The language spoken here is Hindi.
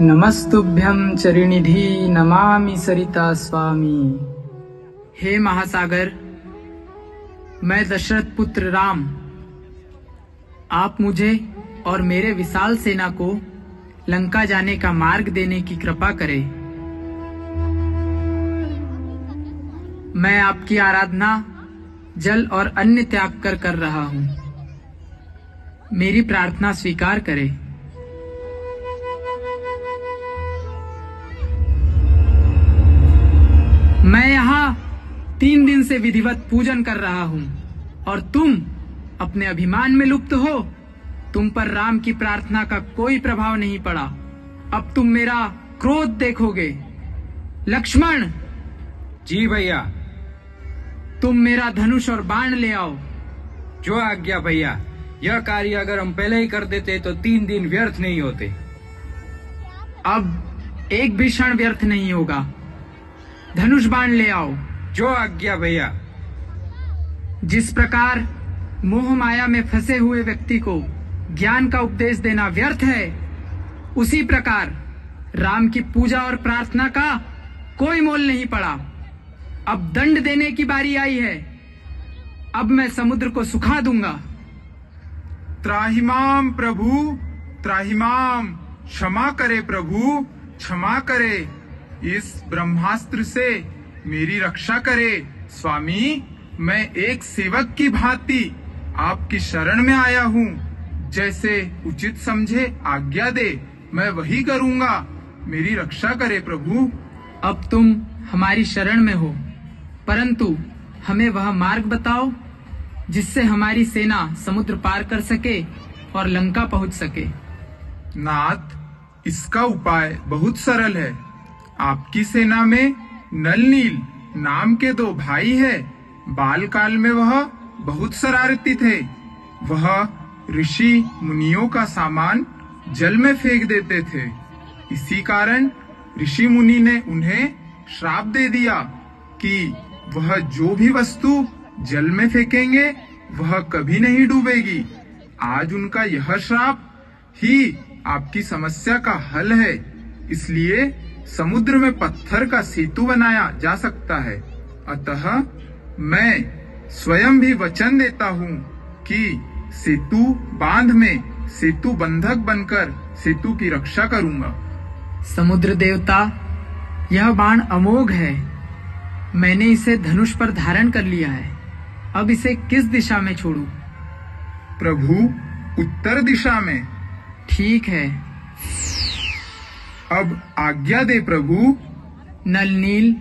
नमस्तुभ्यं चरिनिधि नमामि सरिता स्वामी। हे महासागर, मैं दशरथ पुत्र राम, आप मुझे और मेरे विशाल सेना को लंका जाने का मार्ग देने की कृपा करें। मैं आपकी आराधना जल और अन्न त्याग कर रहा हूँ। मेरी प्रार्थना स्वीकार करें। मैं यहाँ 3 दिन से विधिवत पूजन कर रहा हूँ और तुम अपने अभिमान में लुप्त हो। तुम पर राम की प्रार्थना का कोई प्रभाव नहीं पड़ा। अब तुम मेरा क्रोध देखोगे। लक्ष्मण। जी भैया। तुम मेरा धनुष और बाण ले आओ। जो आज्ञा भैया। यह कार्य अगर हम पहले ही कर देते तो 3 दिन व्यर्थ नहीं होते। अब एक भी क्षण व्यर्थ नहीं होगा। धनुष बाण ले आओ। जो आज्ञा भैया। जिस प्रकार मोह माया में फंसे हुए व्यक्ति को ज्ञान का उपदेश देना व्यर्थ है, उसी प्रकार राम की पूजा और प्रार्थना का कोई मोल नहीं पड़ा। अब दंड देने की बारी आई है। अब मैं समुद्र को सुखा दूंगा। त्राहिमाम प्रभु, त्राहिमाम। क्षमा करे प्रभु, क्षमा करे। इस ब्रह्मास्त्र से मेरी रक्षा करे। स्वामी, मैं एक सेवक की भांति आपकी शरण में आया हूँ। जैसे उचित समझे आज्ञा दे, मैं वही करूँगा। मेरी रक्षा करे प्रभु। अब तुम हमारी शरण में हो, परंतु हमें वह मार्ग बताओ जिससे हमारी सेना समुद्र पार कर सके और लंका पहुँच सके। नाथ, इसका उपाय बहुत सरल है। आपकी सेना में नल नील नाम के 2 भाई है। बाल काल में वह बहुत शरारती थे। वह ऋषि मुनियों का सामान जल में फेंक देते थे। इसी कारण ऋषि मुनि ने उन्हें श्राप दे दिया कि वह जो भी वस्तु जल में फेंकेंगे वह कभी नहीं डूबेगी। आज उनका यह श्राप ही आपकी समस्या का हल है। इसलिए समुद्र में पत्थर का सेतु बनाया जा सकता है। अतः मैं स्वयं भी वचन देता हूँ कि सेतु बांध में सेतु बंधक बनकर सेतु की रक्षा करूंगा। समुद्र देवता, यह बाण अमोघ है। मैंने इसे धनुष पर धारण कर लिया है। अब इसे किस दिशा में छोड़ूं? प्रभु, उत्तर दिशा में। ठीक है। अब आज्ञा दे प्रभु। नल नील